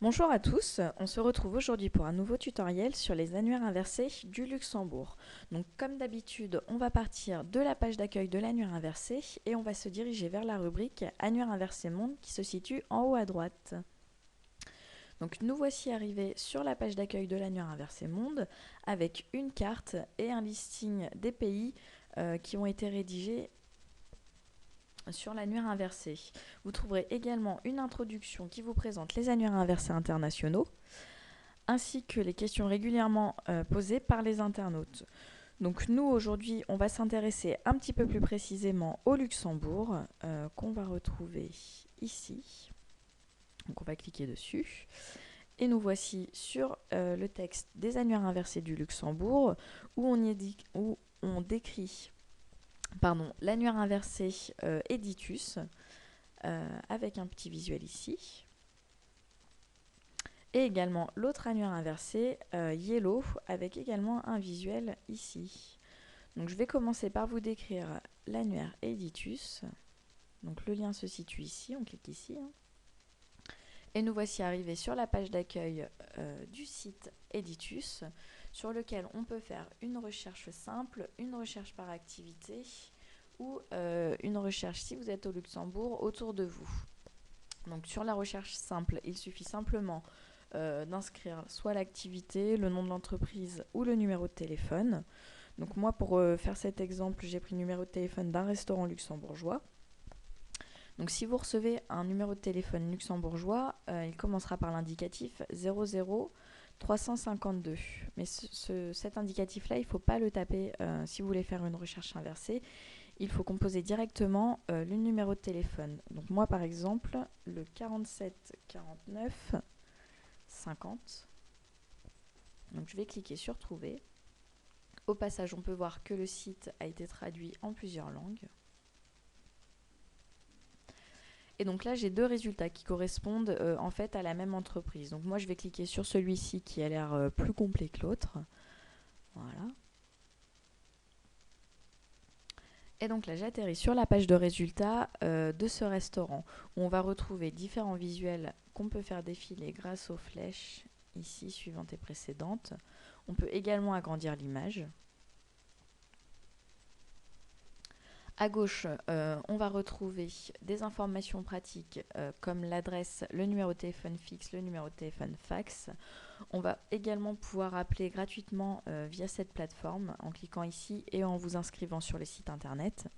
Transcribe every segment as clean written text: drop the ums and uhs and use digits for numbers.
Bonjour à tous, on se retrouve aujourd'hui pour un nouveau tutoriel sur les annuaires inversés du Luxembourg. Donc comme d'habitude, on va partir de la page d'accueil de l'annuaire inversé et on va se diriger vers la rubrique Annuaire inversé monde qui se situe en haut à droite. Donc nous voici arrivés sur la page d'accueil de l'annuaire inversé monde avec une carte et un listing des pays qui ont été rédigés sur l'annuaire inversé. Vous trouverez également une introduction qui vous présente les annuaires inversés internationaux, ainsi que les questions régulièrement posées par les internautes. Donc nous, aujourd'hui, on va s'intéresser un petit peu plus précisément au Luxembourg, qu'on va retrouver ici. Donc on va cliquer dessus. Et nous voici sur le texte des annuaires inversés du Luxembourg, où on décrit l'annuaire inversé Editus, avec un petit visuel ici. Et également l'autre annuaire inversé, Yellow, avec également un visuel ici. Donc je vais commencer par vous décrire l'annuaire Editus. Donc le lien se situe ici, on clique ici. Et nous voici arrivés sur la page d'accueil du site Editus, sur lequel on peut faire une recherche simple, une recherche par activité ou une recherche si vous êtes au Luxembourg autour de vous. Donc sur la recherche simple, il suffit simplement d'inscrire soit l'activité, le nom de l'entreprise ou le numéro de téléphone. Donc moi, pour faire cet exemple, j'ai pris le numéro de téléphone d'un restaurant luxembourgeois. Donc si vous recevez un numéro de téléphone luxembourgeois, il commencera par l'indicatif 00 352. Mais cet indicatif-là, il ne faut pas le taper si vous voulez faire une recherche inversée. Il faut composer directement le numéro de téléphone. Donc moi, par exemple, le 47 49 50. Donc je vais cliquer sur Trouver. Au passage, on peut voir que le site a été traduit en plusieurs langues. Et donc là, j'ai deux résultats qui correspondent en fait à la même entreprise. Donc moi, je vais cliquer sur celui-ci qui a l'air plus complet que l'autre. Voilà. Et donc là, j'atterris sur la page de résultats de ce restaurant, où on va retrouver différents visuels qu'on peut faire défiler grâce aux flèches, ici, suivantes et précédentes. On peut également agrandir l'image. À gauche, on va retrouver des informations pratiques comme l'adresse, le numéro de téléphone fixe, le numéro de téléphone fax. On va également pouvoir appeler gratuitement via cette plateforme en cliquant ici et en vous inscrivant sur le site internet.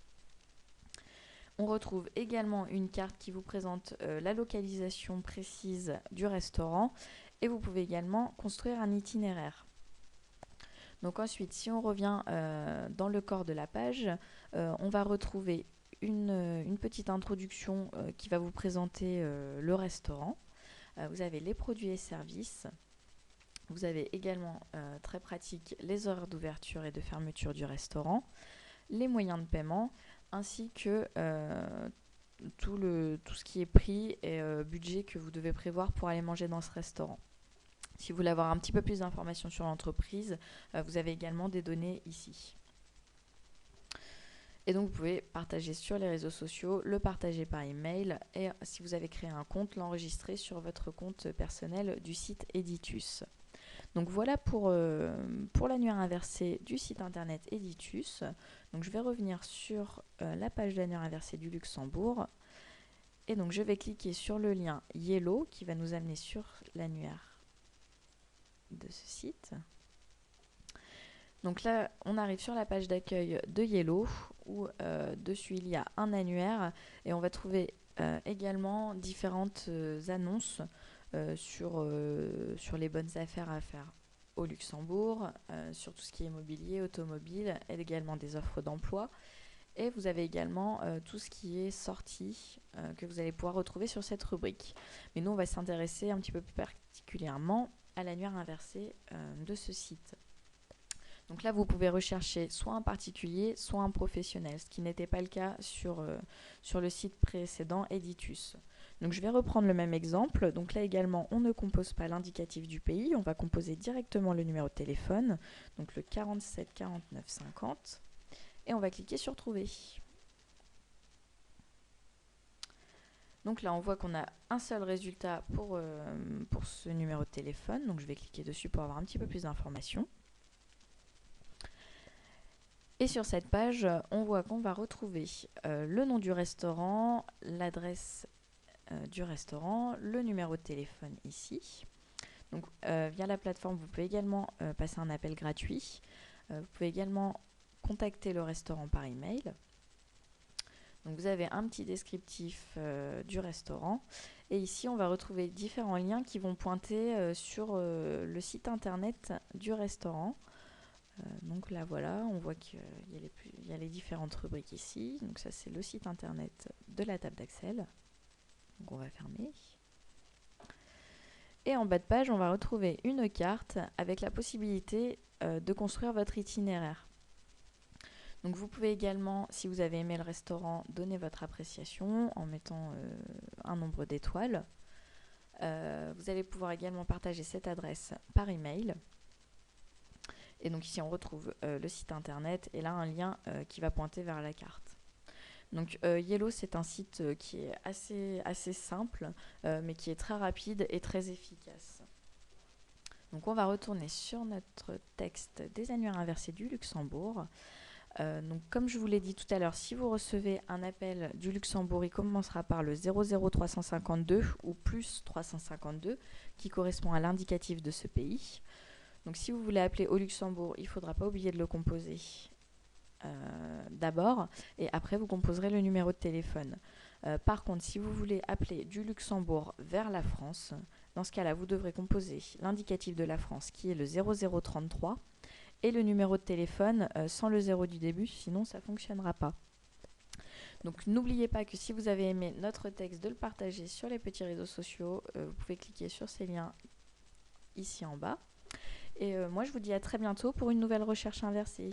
On retrouve également une carte qui vous présente la localisation précise du restaurant et vous pouvez également construire un itinéraire. Donc ensuite, si on revient dans le corps de la page, on va retrouver une petite introduction qui va vous présenter le restaurant. Vous avez les produits et services. Vous avez également, très pratique, les horaires d'ouverture et de fermeture du restaurant, les moyens de paiement, ainsi que tout ce qui est prix et budget que vous devez prévoir pour aller manger dans ce restaurant. Si vous voulez avoir un petit peu plus d'informations sur l'entreprise, vous avez également des données ici. Et donc vous pouvez partager sur les réseaux sociaux, le partager par email et si vous avez créé un compte, l'enregistrer sur votre compte personnel du site Editus. Donc voilà pour l'annuaire inversé du site internet Editus. Donc je vais revenir sur la page de l'annuaire inversé du Luxembourg. Et donc je vais cliquer sur le lien Yellow qui va nous amener sur l'annuaire de ce site. Donc là, on arrive sur la page d'accueil de Yellow où dessus il y a un annuaire et on va trouver également différentes annonces sur les bonnes affaires à faire au Luxembourg, sur tout ce qui est immobilier, automobile, et également des offres d'emploi. Et vous avez également tout ce qui est sorti que vous allez pouvoir retrouver sur cette rubrique. Mais nous, on va s'intéresser un petit peu plus particulièrement à l'annuaire inversé de ce site. Donc là, vous pouvez rechercher soit un particulier, soit un professionnel, ce qui n'était pas le cas sur le site précédent Editus. Donc je vais reprendre le même exemple. Donc là également, on ne compose pas l'indicatif du pays, on va composer directement le numéro de téléphone, donc le 47 49 50, et on va cliquer sur Trouver. Donc là, on voit qu'on a un seul résultat pour ce numéro de téléphone. Donc je vais cliquer dessus pour avoir un petit peu plus d'informations. Et sur cette page, on voit qu'on va retrouver le nom du restaurant, l'adresse du restaurant, le numéro de téléphone ici. Donc via la plateforme, vous pouvez également passer un appel gratuit. Vous pouvez également contacter le restaurant par email. Donc vous avez un petit descriptif du restaurant. Et ici, on va retrouver différents liens qui vont pointer sur le site internet du restaurant. Donc là, voilà, on voit qu'il y a les différentes rubriques ici. Donc ça, c'est le site internet de la table d'Axel. Donc on va fermer. Et en bas de page, on va retrouver une carte avec la possibilité de construire votre itinéraire. Donc vous pouvez également, si vous avez aimé le restaurant, donner votre appréciation en mettant un nombre d'étoiles. Vous allez pouvoir également partager cette adresse par email. Et donc ici on retrouve le site internet et là un lien qui va pointer vers la carte. Donc Yellow, c'est un site qui est assez simple mais qui est très rapide et très efficace. Donc on va retourner sur notre texte des annuaires inversés du Luxembourg. Donc comme je vous l'ai dit tout à l'heure, si vous recevez un appel du Luxembourg, il commencera par le 00352 ou plus 352 qui correspond à l'indicatif de ce pays. Donc si vous voulez appeler au Luxembourg, il ne faudra pas oublier de le composer d'abord et après vous composerez le numéro de téléphone. Par contre, si vous voulez appeler du Luxembourg vers la France, dans ce cas-là, vous devrez composer l'indicatif de la France qui est le 0033 et le numéro de téléphone sans le 0 du début, sinon ça ne fonctionnera pas. Donc n'oubliez pas que si vous avez aimé notre texte, de le partager sur les petits réseaux sociaux. Vous pouvez cliquer sur ces liens ici en bas. Et moi je vous dis à très bientôt pour une nouvelle recherche inversée.